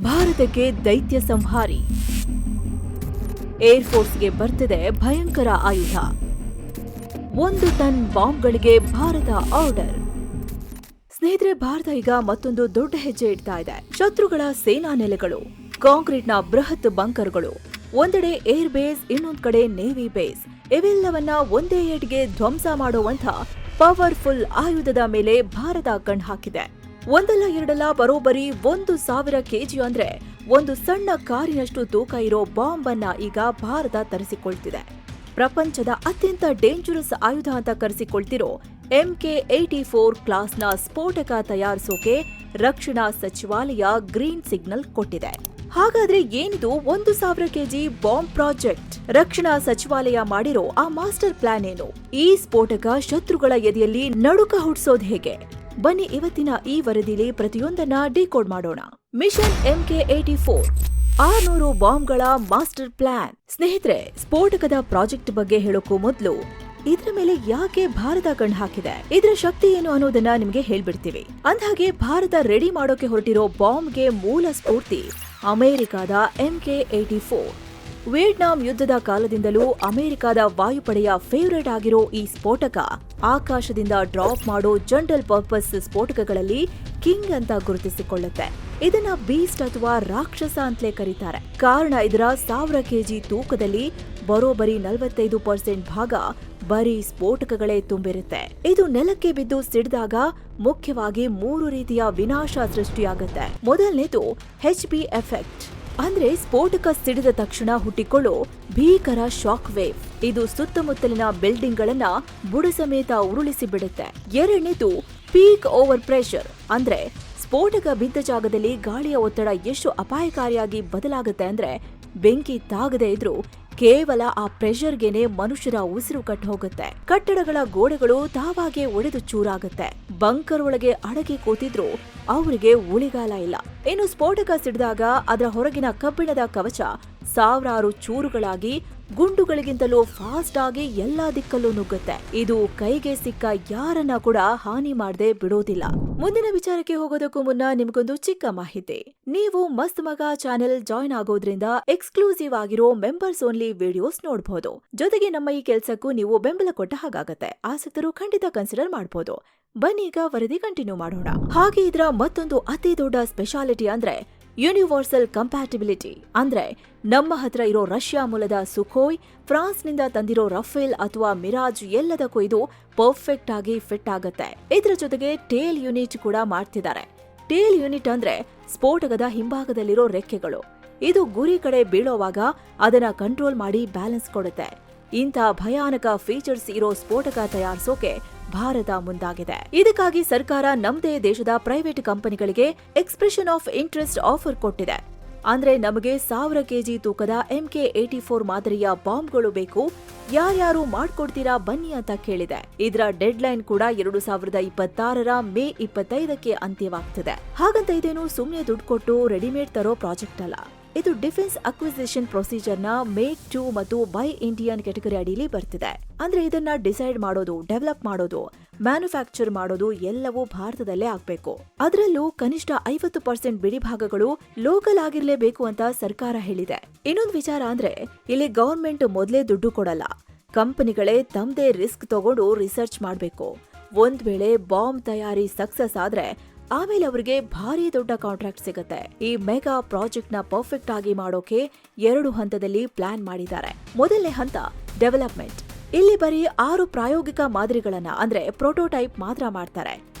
ಭಾರತಕ್ಕೆ ದೈತ್ಯ ಸಂಹಾರಿ. ಏರ್ಫೋರ್ಸ್ಗೆ ಬರ್ತಿದೆ ಭಯಂಕರ ಆಯುಧ. 1 ಟನ್ ಬಾಂಬ್ಗಳಿಗೆ ಭಾರತ ಆರ್ಡರ್. ಸ್ನೇಹಿತರೆ, ಭಾರತ ಈಗ ಮತ್ತೊಂದು ದೊಡ್ಡ ಹೆಜ್ಜೆ ಇಡ್ತಾ ಇದೆ. ಶತ್ರುಗಳ ಸೇನಾ ನೆಲೆಗಳು, ಕಾಂಕ್ರೀಟ್ನ ಬೃಹತ್ ಬಂಕರ್ಗಳು, ಒಂದೆಡೆ ಏರ್ ಬೇಸ್, ಇನ್ನೊಂದ್ ಕಡೆ ನೇವಿ ಬೇಸ್, ಇವೆಲ್ಲವನ್ನ ಒಂದೇ ಏಟ್ಗೆ ಧ್ವಂಸ ಮಾಡುವಂಥ ಪವರ್ಫುಲ್ ಆಯುಧದ ಮೇಲೆ ಭಾರತ ಕಣ್ ಹಾಕಿದೆ. ಒಂದಲ್ಲ ಎರಡಲ್ಲ ಬರೋಬ್ಬರಿ 1,000 ಕೆಜಿ ಅಂದ್ರೆ ಒಂದು ಸಣ್ಣ ಕಾರಿನಷ್ಟು ತೂಕ ಇರೋ ಬಾಂಬ್ ಅನ್ನ ಈಗ ಭಾರತ ತರಿಸಿಕೊಳ್ತಿದೆ. ಪ್ರಪಂಚದ ಅತ್ಯಂತ ಡೇಂಜರಸ್ ಆಯುಧ ಅಂತ ಕರೆಸಿಕೊಳ್ತಿರೋ MK-84 ಕ್ಲಾಸ್ನ ಸ್ಫೋಟಕ ತಯಾರಿಸೋಕೆ ರಕ್ಷಣಾ ಸಚಿವಾಲಯ ಗ್ರೀನ್ ಸಿಗ್ನಲ್ ಕೊಟ್ಟಿದೆ. ಹಾಗಾದ್ರೆ ಏನಿದು 1,000 ಕೆಜಿ ಬಾಂಬ್ ಪ್ರಾಜೆಕ್ಟ್? ರಕ್ಷಣಾ ಸಚಿವಾಲಯ ಮಾಡಿರೋ ಆ ಮಾಸ್ಟರ್ ಪ್ಲಾನ್ ಏನು? ಈ ಸ್ಫೋಟಕ ಶತ್ರುಗಳ ಎದೆಯಲ್ಲಿ ನಡುಕ ಹುಟ್ಟಿಸೋದು ಹೇಗೆ? ಬನ್ನಿ ಇವತ್ತಿನ ಈ ವರದಿಲಿ ಪ್ರತಿಯೊಂದನ್ನ ಡಿಕೋಡ್ ಮಾಡೋಣ. ಮಿಷನ್ MK-84 600 ಬಾಂಬ್ಗಳ ಮಾಸ್ಟರ್ ಪ್ಲಾನ್. ಸ್ನೇಹಿತರೆ, ಸ್ಫೋಟಕದ ಪ್ರಾಜೆಕ್ಟ್ ಬಗ್ಗೆ ಹೇಳೋಕ್ಕೂ ಮೊದಲು ಇದ್ರ ಮೇಲೆ ಯಾಕೆ ಭಾರತ ಕಣ್ಣು ಹಾಕಿದೆ, ಇದರ ಶಕ್ತಿ ಏನು ಅನ್ನೋದನ್ನ ನಿಮ್ಗೆ ಹೇಳ್ಬಿಡ್ತೀವಿ. ಅಂದ್ಹಾಗೆ ಭಾರತ ರೆಡಿ ಮಾಡೋಕೆ ಹೊರಟಿರೋ ಬಾಂಬ್ಗೆ ಮೂಲ ಸ್ಫೂರ್ತಿ ಅಮೆರಿಕಾದ MK-84. ವಿಯೆಟ್ನಾಂ ಯುದ್ಧದ ಕಾಲದಿಂದಲೂ ಅಮೆರಿಕಾದ ವಾಯುಪಡೆಯ ಫೇವರೇಟ್ ಆಗಿರೋ ಈ ಸ್ಫೋಟಕ ಆಕಾಶದಿಂದ ಡ್ರಾಪ್ ಮಾಡೋ ಜನರಲ್ ಪರ್ಪಸ್ ಸ್ಫೋಟಕಗಳಲ್ಲಿ ಕಿಂಗ್ ಅಂತ ಗುರುತಿಸಿಕೊಳ್ಳುತ್ತೆ. ಇದನ್ನ ಬೀಸ್ಟ್ ಅಥವಾ ರಾಕ್ಷಸ ಅಂತಲೇ ಕರೀತಾರೆ. ಕಾರಣ ಇದರ 1000 ಕೆಜಿ ತೂಕದಲ್ಲಿ ಬರೋಬ್ಬರಿ 45% ಭಾಗ ಬರೀ ಸ್ಫೋಟಕಗಳೇ ತುಂಬಿರುತ್ತೆ. ಇದು ನೆಲಕ್ಕೆ ಬಿದ್ದು ಸಿಡಿದಾಗ ಮುಖ್ಯವಾಗಿ 3 ರೀತಿಯ ವಿನಾಶ ಸೃಷ್ಟಿಯಾಗುತ್ತೆ. ಮೊದಲನೇದು HB ಎಫೆಕ್ಟ್, ಅಂದ್ರೆ ಸ್ಫೋಟಕ ಸಿಡಿದ ತಕ್ಷಣ ಹುಟ್ಟಿಕೊಳ್ಳೋ ಭೀಕರ ಶಾಕ್ ವೇವ್. ಇದು ಸುತ್ತಮುತ್ತಲಿನ ಬಿಲ್ಡಿಂಗ್ ಗಳನ್ನ ಬುಡಸಮೇತ ಉರುಳಿಸಿ ಬಿಡುತ್ತೆ. ಎರಡನೇದು ಪೀಕ್ ಓವರ್ ಪ್ರೆಷರ್, ಅಂದ್ರೆ ಸ್ಫೋಟಕ ಬಿದ್ದ ಜಾಗದಲ್ಲಿ ಗಾಳಿಯ ಒತ್ತಡ ಎಷ್ಟು ಅಪಾಯಕಾರಿಯಾಗಿ ಬದಲಾಗುತ್ತೆ ಅಂದ್ರೆ ಬೆಂಕಿ ತಾಗದೇ ಇದ್ರೂ ಕೇವಲ ಆ ಪ್ರೆಷರ್ಗೆನೆ ಮನುಷ್ಯರ ಉಸಿರು ಕಟ್ಟು ಹೋಗುತ್ತೆ. ಕಟ್ಟಡಗಳ ಗೋಡೆಗಳು ತಾವಾಗೆ ಒಡೆದು ಚೂರಾಗುತ್ತೆ. ಬಂಕರ್ ಒಳಗೆ ಅಡಗಿ ಕೂತಿದ್ರು ಅವರಿಗೆ ಉಳಿಗಾಲ ಇಲ್ಲ. ಇನ್ನು ಸ್ಫೋಟಕ ಸಿಡಿದಾಗ ಅದರ ಹೊರಗಿನ ಕಬ್ಬಿಣದ ಕವಚ ಸಾವಿರಾರು ಚೂರುಗಳಾಗಿ ಗುಂಡುಗಳಿಗಿಂತಲೂ ಫಾಸ್ಟ್ ಆಗಿ ಎಲ್ಲಾ ದಿಕ್ಕಲ್ಲೂ ನುಗ್ಗುತ್ತೆ. ಇದು ಕೈಗೆ ಸಿಕ್ಕ ಯಾರನ್ನ ಕೂಡ ಹಾನಿ ಮಾಡದೆ ಬಿಡೋದಿಲ್ಲ. ಮುಂದಿನ ವಿಚಾರಕ್ಕೆ ಹೋಗೋದಕ್ಕೂ ಮುನ್ನ ನಿಮಗೊಂದು ಚಿಕ್ಕ ಮಾಹಿತಿ. ನೀವು ಮಸ್ತ್ ಮಗ ಚಾನೆಲ್ ಜಾಯ್ನ್ ಆಗೋದ್ರಿಂದ ಎಕ್ಸ್ಕ್ಲೂಸಿವ್ ಆಗಿರೋ ಮೆಂಬರ್ಸ್ ಓನ್ಲಿ ವಿಡಿಯೋಸ್ ನೋಡಬಹುದು. ಜೊತೆಗೆ ನಮ್ಮ ಈ ಕೆಲ್ಸಕ್ಕೂ ನೀವು ಬೆಂಬಲ ಕೊಟ್ಟ ಹಾಗಾಗತ್ತೆ. ಆಸಕ್ತರು ಖಂಡಿತ ಕನ್ಸಿಡರ್ ಮಾಡಬಹುದು. ಬನ್ನಿ ಈಗ ವರದಿ ಕಂಟಿನ್ಯೂ ಮಾಡೋಣ. ಹಾಗೆ ಇದರ ಮತ್ತೊಂದು ಅತಿ ದೊಡ್ಡ ಸ್ಪೆಷಾಲಿಟಿ ಅಂದ್ರೆ ಯೂನಿವರ್ಸಲ್ ಕಂಪ್ಯಾಟಿಬಿಲಿಟಿ. ಅಂದ್ರೆ ನಮ್ಮ ಹತ್ರ ಇರೋ ರಷ್ಯಾ ಮೂಲದ ಸುಖೋಯ್, ಫ್ರಾನ್ಸ್ನಿಂದ ತಂದಿರೋ ರಫೇಲ್ ಅಥವಾ ಮಿರಾಜ್ ಎಲ್ಲದಕ್ಕೂ ಇದು ಪರ್ಫೆಕ್ಟ್ ಆಗಿ ಫಿಟ್ ಆಗತ್ತೆ. ಇದರ ಜೊತೆಗೆ ಟೇಲ್ ಯೂನಿಟ್ ಕೂಡ ಮಾಡ್ತಿದ್ದಾರೆ. ಟೇಲ್ ಯೂನಿಟ್ ಅಂದ್ರೆ ಸ್ಫೋಟಕದ ಹಿಂಭಾಗದಲ್ಲಿರೋ ರೆಕ್ಕೆಗಳು. ಇದು ಗುರಿ ಕಡೆ ಬೀಳೋವಾಗ ಅದನ್ನ ಕಂಟ್ರೋಲ್ ಮಾಡಿ ಬ್ಯಾಲೆನ್ಸ್ ಕೊಡುತ್ತೆ. ಇಂಥ ಭಯಾನಕ ಫೀಚರ್ಸ್ ಇರೋ ಸ್ಫೋಟಕ ತಯಾರಿಸೋಕೆ ಭಾರತ ಮುಂದಾಗಿದೆ. ಇದಕ್ಕಾಗಿ ಸರ್ಕಾರ ನಮ್ಮದೇ ದೇಶದ ಪ್ರೈವೇಟ್ ಕಂಪನಿಗಳಿಗೆ ಎಕ್ಸ್ಪ್ರೆಷನ್ ಆಫ್ ಇಂಟ್ರೆಸ್ಟ್ ಆಫರ್ ಕೊಟ್ಟಿದೆ. ಅಂದ್ರೆ ನಮಗೆ 1000 ಕೆಜಿ ತೂಕದ MK-84 ಮಾದರಿಯ ಬಾಂಬ್ಗಳು ಬೇಕು, ಯಾರ್ಯಾರು ಮಾಡ್ಕೊಡ್ತೀರಾ ಬನ್ನಿ ಅಂತ ಕೇಳಿದೆ. ಇದರ ಡೆಡ್ ಲೈನ್ ಕೂಡ 2026 ಮೇ 25ಕ್ಕೆ ಅಂತ್ಯವಾಗ್ತದೆ. ಹಾಗಂತ ಇದೇನು ಸುಮ್ನೆ ದುಡ್ಡು ಕೊಟ್ಟು ರೆಡಿಮೇಡ್ ತರೋ ಪ್ರಾಜೆಕ್ಟ್ ಅಲ್ಲ. ಇದು ಡಿಫೆನ್ಸ್ ಅಕ್ವಿಸಿಷನ್ ಪ್ರೊಸೀಜರ್ನ ಮೇಡ್ ಟು ಮತ್ತು ಬೈ ಇಂಡಿಯನ್ ಕೆಟಗರಿ ಅಡಿಲಿ ಬರ್ತಿದೆ. ಅಂದ್ರೆ ಇದನ್ನ ಡಿಸೈಡ್ ಮಾಡೋದು, ಡೆವಲಪ್ ಮಾಡೋದು, ಮ್ಯಾನುಫ್ಯಾಕ್ಚರ್ ಮಾಡೋದು ಎಲ್ಲವೂ ಭಾರತದಲ್ಲೇ ಆಗ್ಬೇಕು. ಅದರಲ್ಲೂ ಕನಿಷ್ಠ 50% ಬಿಡಿಭಾಗಗಳು ಲೋಕಲ್ ಆಗಿರ್ಲೇಬೇಕು ಅಂತ ಸರ್ಕಾರ ಹೇಳಿದೆ. ಇನ್ನೊಂದು ವಿಚಾರ ಅಂದ್ರೆ ಇಲ್ಲಿ ಗವರ್ಮೆಂಟ್ ಮೊದಲೇ ದುಡ್ಡು ಕೊಡಲ್ಲ. ಕಂಪನಿಗಳೇ ತಮ್ಮದೇ ರಿಸ್ಕ್ ತಗೊಂಡು ರಿಸರ್ಚ್ ಮಾಡಬೇಕು. ಒಂದ್ ವೇಳೆ ಬಾಂಬ್ ತಯಾರಿ ಸಕ್ಸಸ್ ಆದ್ರೆ ಆಮೇಲೆ ಅವರಿಗೆ ಭಾರಿ ದೊಡ್ಡ ಕಾಂಟ್ರಾಕ್ಟ್ ಸಿಗುತ್ತೆ. ಈ ಮೆಗಾ ಪ್ರಾಜೆಕ್ಟ್ ನ ಪರ್ಫೆಕ್ಟ್ ಆಗಿ ಮಾಡೋಕೆ 2 ಹಂತದಲ್ಲಿ ಪ್ಲಾನ್ ಮಾಡಿದ್ದಾರೆ. ಮೊದಲನೇ ಹಂತ ಡೆವಲಪ್ಮೆಂಟ್. ಇಲ್ಲಿ ಬರೀ 6 ಪ್ರಾಯೋಗಿಕ ಮಾದರಿಗಳನ್ನ ಅಂದ್ರೆ ಪ್ರೋಟೋಟೈಪ್ ಮಾತ್ರ ಮಾಡ್ತಾರೆ.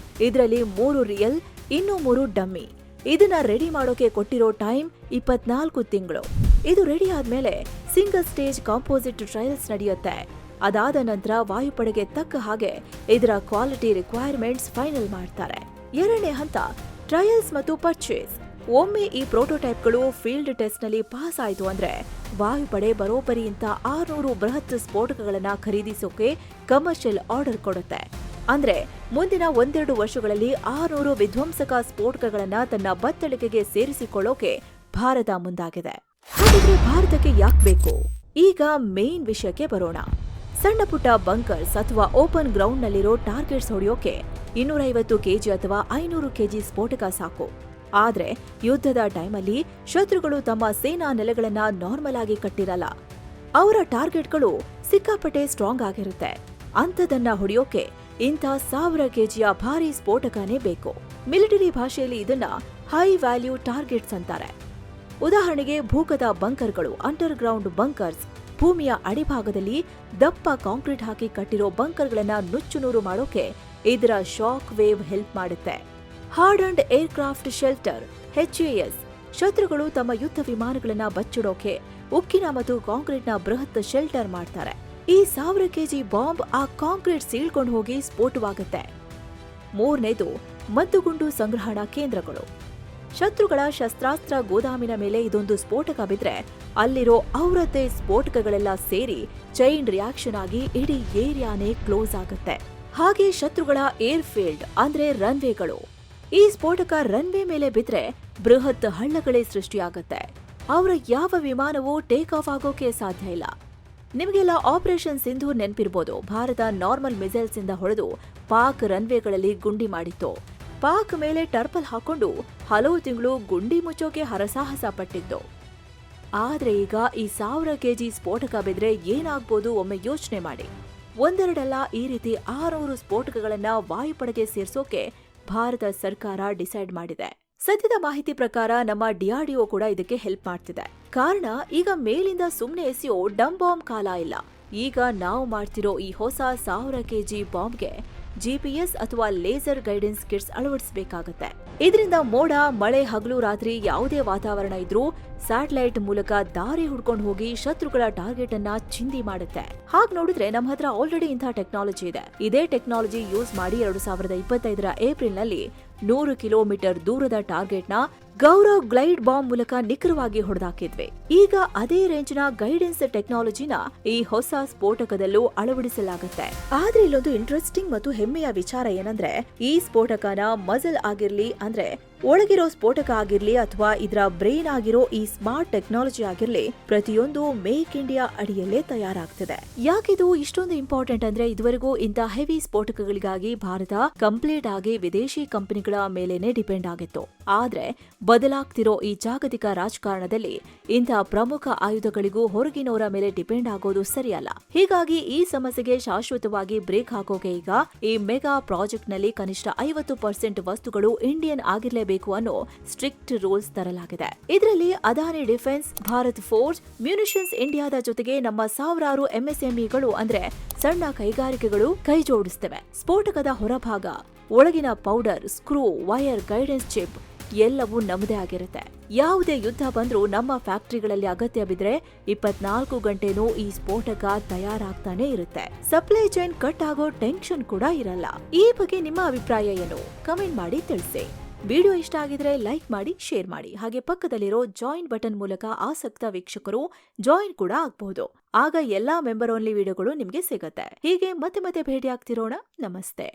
ಇದರಲ್ಲಿ 3 ರಿಯಲ್, ಇನ್ನೂ 3 ಡಮ್ಮಿ. ಇದನ್ನ ರೆಡಿ ಮಾಡೋಕೆ ಕೊಟ್ಟಿರೋ ಟೈಮ್ 24 ತಿಂಗಳು. ಇದು ರೆಡಿ ಆದ್ಮೇಲೆ ಸಿಂಗಲ್ ಸ್ಟೇಜ್ ಕಾಂಪೋಸಿಟ್ ಟ್ರಯಲ್ಸ್ ನಡೆಯುತ್ತೆ. ಅದಾದ ನಂತರ ವಾಯುಪಡೆಗೆ ತಕ್ಕ ಹಾಗೆ ಇದರ ಕ್ವಾಲಿಟಿ ರಿಕ್ವೈರ್ಮೆಂಟ್ಸ್ ಫೈನಲ್ ಮಾಡ್ತಾರೆ. ಎರಡನೇ ಹಂತ ಟ್ರಯಲ್ಸ್ ಮತ್ತು ಪರ್ಚೇಸ್. ಒಮ್ಮೆ ಈ ಪ್ರೋಟೋಟೈಪ್ಗಳು ಫೀಲ್ಡ್ ಟೆಸ್ಟ್ ನಲ್ಲಿ ಪಾಸ್ ಆಯ್ತು ಅಂದ್ರೆ ವಾಯುಪಡೆ ಬರೋಬ್ಬರಿ ಇಂತ 600 ಬೃಹತ್ ಸ್ಫೋಟಕಗಳನ್ನ ಖರೀದಿಸೋಕೆ ಕಮರ್ಷಿಯಲ್ ಆರ್ಡರ್ ಕೊಡುತ್ತೆ. ಅಂದ್ರೆ ಮುಂದಿನ 1-2 ವರ್ಷಗಳಲ್ಲಿ 600 ವಿಧ್ವಂಸಕ ಸ್ಫೋಟಕಗಳನ್ನ ತನ್ನ ಬತ್ತಳಿಕೆಗೆ ಸೇರಿಸಿಕೊಳ್ಳೋಕೆ ಭಾರತ ಮುಂದಾಗಿದೆ. ಹಾಗಿದ್ರೆ ಭಾರತಕ್ಕೆ ಯಾಕೆ ಬೇಕು? ಈಗ ಮೇನ್ ವಿಷಯಕ್ಕೆ ಬರೋಣ. ಸಣ್ಣ ಪುಟ್ಟ ಬಂಕರ್ಸ್ ಅಥವಾ ಓಪನ್ ಗ್ರೌಂಡ್ ನಲ್ಲಿರೋ ಟಾರ್ಗೆಟ್ಸ್ ಹೊಡೆಯೋಕೆ 250 ಕೆಜಿ ಅಥವಾ 500 ಕೆಜಿ ಸ್ಫೋಟಕ ಸಾಕು. ಆದ್ರೆ ಯುದ್ಧದ ಟೈಮಲ್ಲಿ ಶತ್ರುಗಳು ತಮ್ಮ ಸೇನಾ ನೆಲೆಗಳನ್ನ ನಾರ್ಮಲ್ ಆಗಿ ಕಟ್ಟಿರಲ್ಲ. ಅವರ ಟಾರ್ಗೆಟ್ಗಳು ಸಿಕ್ಕಾಪಟ್ಟೆ ಸ್ಟ್ರಾಂಗ್ ಆಗಿರುತ್ತೆ. ಅಂಥದನ್ನ ಹೊಡೆಯೋಕೆ ಇಂಥ 1000 ಕೆಜಿಯ ಭಾರಿ ಸ್ಫೋಟಕನೇ ಬೇಕು. ಮಿಲಿಟರಿ ಭಾಷೆಯಲ್ಲಿ ಇದನ್ನ ಹೈ ವ್ಯಾಲ್ಯೂ ಟಾರ್ಗೆಟ್ಸ್ ಅಂತಾರೆ. ಉದಾಹರಣೆಗೆ ಭೂಗತ ಬಂಕರ್ಗಳು, ಅಂಡರ್ ಗ್ರೌಂಡ್ ಬಂಕರ್ಸ್, ಭೂಮಿಯ ಅಡಿಭಾಗದಲ್ಲಿ ದಪ್ಪ ಕಾಂಕ್ರೀಟ್ ಹಾಕಿ ಕಟ್ಟಿರೋ ಬಂಕರ್ಗಳನ್ನ ನುಚ್ಚುನೂರು ಮಾಡೋಕೆ ಇದರ ಶಾಕ್ ವೇವ್ ಹೆಲ್ಪ್ ಮಾಡುತ್ತೆ. ಹಾರ್ಡನ್ಡ್ ಏರ್ಕ್ರಾಫ್ಟ್ ಶೆಲ್ಟರ್ HAS, ಶತ್ರುಗಳು ತಮ್ಮ ಯುದ್ಧ ವಿಮಾನಗಳನ್ನ ಬಚ್ಚಿಡೋಕೆ ಉಕ್ಕಿನ ಮತ್ತು ಕಾಂಕ್ರೀಟ್ನ ಬೃಹತ್ ಶೆಲ್ಟರ್ ಮಾಡ್ತಾರೆ. ಈ 1000 ಕೆಜಿ ಬಾಂಬ್ ಆ ಕಾಂಕ್ರೀಟ್ ಸೀಳ್ಕೊಂಡು ಹೋಗಿ ಸ್ಫೋಟವಾಗುತ್ತೆ. 3ನೇದು ಮದ್ದುಗುಂಡು ಸಂಗ್ರಹಣಾ ಕೇಂದ್ರಗಳು. ಶತ್ರುಗಳ ಶಸ್ತ್ರಾಸ್ತ್ರ ಗೋದಾಮಿನ ಮೇಲೆ ಇದೊಂದು ಸ್ಫೋಟಕ ಬಿದ್ರೆ ಅಲ್ಲಿರೋ ಅವರದ್ದೇ ಸ್ಫೋಟಕಗಳೆಲ್ಲ ಸೇರಿ ಚೈನ್ ರಿಯಾಕ್ಷನ್ ಆಗಿ ಇಡೀ ಏರಿಯಾನೇ ಕ್ಲೋಸ್ ಆಗುತ್ತೆ. ಹಾಗೆ ಶತ್ರುಗಳ ಏರ್ ಫೀಲ್ಡ್ ಅಂದ್ರೆ ರನ್ವೇಗಳು. ಈ ಸ್ಫೋಟಕ ರನ್ವೇ ಮೇಲೆ ಬಿದ್ರೆ ಬೃಹತ್ ಹಳ್ಳಗಳೇ ಸೃಷ್ಟಿಯಾಗತ್ತೆ. ಅವರ ಯಾವ ವಿಮಾನವೂ ಟೇಕ್ ಆಫ್ ಆಗೋಕೆ ಸಾಧ್ಯ ಇಲ್ಲ. ನಿಮಗೆಲ್ಲ ಆಪರೇಷನ್ ಸಿಂಧೂರ್ ನೆನಪಿರ್ಬೋದು. ಭಾರತ ನಾರ್ಮಲ್ ಮಿಸೈಲ್ಸ್ ಇಂದ ಹೊಡೆದು ಪಾಕ್ ರನ್ವೇಗಳಲ್ಲಿ ಗುಂಡಿ ಮಾಡಿತ್ತು. ಪಾಕ್ ಮೇಲೆ ಟರ್ಪಲ್ ಹಾಕೊಂಡು ಹಲವು ತಿಂಗಳು ಗುಂಡಿ ಮುಚ್ಚೋಕೆ ಹರಸಾಹಸ ಪಟ್ಟಿತ್ತು. ಆದ್ರೆ ಈಗ ಈ 1000 ಕೆಜಿ ಸ್ಫೋಟಕ ಬಿದ್ರೆ ಏನಾಗ್ಬೋದು ಒಮ್ಮೆ ಯೋಚನೆ ಮಾಡಿ. ಒಂದೆರಡಲ್ಲ, ಈ ರೀತಿ 600 ಸ್ಫೋಟಕಗಳನ್ನ ವಾಯುಪಡೆಗೆ ಸೇರ್ಸೋಕೆ ಭಾರತ ಸರ್ಕಾರ ಡಿಸೈಡ್ ಮಾಡಿದೆ. ಸದ್ಯದ ಮಾಹಿತಿ ಪ್ರಕಾರ ನಮ್ಮ DRDO ಕೂಡ ಇದಕ್ಕೆ ಹೆಲ್ಪ್ ಮಾಡ್ತಿದೆ. ಕಾರಣ ಈಗ ಮೇಲಿಂದ ಸುಮ್ನೆ ಎಸೆಯೋ ಡಮ್ ಬಾಂಬ್ ಕಾಲ ಇಲ್ಲ. ಈಗ ನಾವು ಮಾಡ್ತಿರೋ ಈ ಹೊಸ 1000 ಕೆಜಿ ಬಾಂಬ್ಗೆ GPS ಅಥವಾ ಲೇಸರ್ ಗೈಡೆನ್ಸ್ ಕಿಟ್ಸ್ ಅಳವಡಿಸಬೇಕಾಗತ್ತೆ. ಇದರಿಂದ ಮೋಡ, ಮಳೆ, ಹಗಲು, ರಾತ್ರಿ ಯಾವುದೇ ವಾತಾವರಣ ಇದ್ರೂ ಸ್ಯಾಟಲೈಟ್ ಮೂಲಕ ದಾರಿ ಹುಡ್ಕೊಂಡು ಹೋಗಿ ಶತ್ರುಗಳ ಟಾರ್ಗೆಟ್ ಅನ್ನ ಚಿಂದಿ ಮಾಡುತ್ತೆ. ಹಾಗ್ ನೋಡಿದ್ರೆ ನಮ್ಮ ಹತ್ರ ಆಲ್ರೆಡಿ ಇಂಥ ಟೆಕ್ನಾಲಜಿ ಇದೆ. ಇದೇ ಟೆಕ್ನಾಲಜಿ ಯೂಸ್ ಮಾಡಿ 2025ರ ಏಪ್ರಿಲ್ನಲ್ಲಿ 100 ಕಿಲೋಮೀಟರ್ ದೂರದ ಟಾರ್ಗೆಟ್ನ ಗೌರವ್ ಗ್ಲೈಡ್ ಬಾಂಬ್ ಮೂಲಕ ನಿಖರವಾಗಿ ಹೊಡೆದಾಕಿದ್ವಿ. ಈಗ ಅದೇ ರೇಂಜ್ನ ಗೈಡೆನ್ಸ್ ಟೆಕ್ನಾಲಜಿನ ಈ ಹೊಸ ಸ್ಫೋಟಕದಲ್ಲೂ ಅಳವಡಿಸಲಾಗುತ್ತೆ. ಆದ್ರೆ ಇಲ್ಲೊಂದು ಇಂಟ್ರೆಸ್ಟಿಂಗ್ ಮತ್ತು ಹೆಮ್ಮೆಯ ವಿಚಾರ ಏನಂದ್ರೆ, ಈ ಸ್ಫೋಟಕನ ಮಜಲ್ ಆಗಿರ್ಲಿ, ಅಂದ್ರೆ ಒಳಗಿರೋ ಸ್ಫೋಟಕ ಆಗಿರ್ಲಿ ಅಥವಾ ಇದರ ಬ್ರೈನ್ ಆಗಿರೋ ಈ ಸ್ಮಾರ್ಟ್ ಟೆಕ್ನಾಲಜಿ ಆಗಿರ್ಲಿ, ಪ್ರತಿಯೊಂದು ಮೇಕ್ ಇಂಡಿಯಾ ಅಡಿಯಲ್ಲೇ ತಯಾರಾಗ್ತಿದೆ. ಯಾಕಿದು ಇಷ್ಟೊಂದು ಇಂಪಾರ್ಟೆಂಟ್ ಅಂದ್ರೆ, ಇದುವರೆಗೂ ಇಂಥ ಹೆವಿ ಸ್ಫೋಟಕಗಳಿಗಾಗಿ ಭಾರತ ಕಂಪ್ಲೀಟ್ ಆಗಿ ವಿದೇಶಿ ಕಂಪನಿಗಳ ಮೇಲೇನೆ ಡಿಪೆಂಡ್ ಆಗಿತ್ತು. ಆದ್ರೆ ಬದಲಾಗ್ತಿರೋ ಈ ಜಾಗತಿಕ ರಾಜಕಾರಣದಲ್ಲಿ ಇಂಥ ಪ್ರಮುಖ ಆಯುಧಗಳಿಗೂ ಹೊರಗಿನವರ ಮೇಲೆ ಡಿಪೆಂಡ್ ಆಗೋದು ಸರಿಯಲ್ಲ. ಹೀಗಾಗಿ ಈ ಸಮಸ್ಯೆಗೆ ಶಾಶ್ವತವಾಗಿ ಬ್ರೇಕ್ ಹಾಕೋಕೆ ಈಗ ಈ ಮೆಗಾ ಪ್ರಾಜೆಕ್ಟ್ ನಲ್ಲಿ ಕನಿಷ್ಠ 50% ವಸ್ತುಗಳು ಇಂಡಿಯನ್ ಆಗಿರ್ಲೇಬೇಕು ಅನ್ನೋ ಸ್ಟ್ರಿಕ್ಟ್ ರೂಲ್ಸ್ ತರಲಾಗಿದೆ. ಇದರಲ್ಲಿ ಅದಾನಿ ಡಿಫೆನ್ಸ್, ಭಾರತ್ ಫೋರ್ಸ್, ಮ್ಯುನಿಷನ್ಸ್ ಇಂಡಿಯಾದ ಜೊತೆಗೆ ನಮ್ಮ ಸಾವಿರಾರು MSMEಗಳು ಅಂದ್ರೆ ಸಣ್ಣ ಕೈಗಾರಿಕೆಗಳು ಕೈ ಜೋಡಿಸುತ್ತವೆ. ಸ್ಫೋಟಕದ ಹೊರಭಾಗ, ಒಳಗಿನ powder, screw, wire, guidance chip ಎಲ್ಲವೂ ನಮ್ಮದೇ ಆಗಿರುತ್ತೆ. ಯಾವುದೇ ಯುದ್ಧ ಬಂದ್ರೂ ನಮ್ಮ ಫ್ಯಾಕ್ಟರಿಗಳಲ್ಲಿ ಅಗತ್ಯ ಬಿದ್ರೆ 24 ಗಂಟೆನೂ ಈ ಸ್ಫೋಟಕ ತಯಾರಾಗ್ತಾನೆ ಇರುತ್ತೆ. ಸಪ್ಲೈ ಚೈನ್ ಕಟ್ ಆಗೋ ಟೆನ್ಷನ್ ಕೂಡ ಇರಲ್ಲ. ಈ ಬಗ್ಗೆ ನಿಮ್ಮ ಅಭಿಪ್ರಾಯ ಏನು? ಕಮೆಂಟ್ ಮಾಡಿ ತಿಳಿಸಿ. ವಿಡಿಯೋ ಇಷ್ಟ ಆಗಿದ್ರೆ ಲೈಕ್ ಮಾಡಿ, ಶೇರ್ ಮಾಡಿ. ಹಾಗೆ ಪಕ್ಕದಲ್ಲಿರೋ ಜಾಯಿನ್ ಬಟನ್ ಮೂಲಕ ಆಸಕ್ತ ವೀಕ್ಷಕರು ಜಾಯಿನ್ ಕೂಡ ಆಗಬಹುದು. ಆಗ ಎಲ್ಲಾ ಮೆಂಬರ್ ಓನ್ಲಿ ವಿಡಿಯೋಗಳು ನಿಮ್ಗೆ ಸಿಗುತ್ತೆ. ಹೀಗೆ ಮತ್ತೆ ಭೇಟಿ ಆಗ್ತಿರೋಣ. ನಮಸ್ತೆ.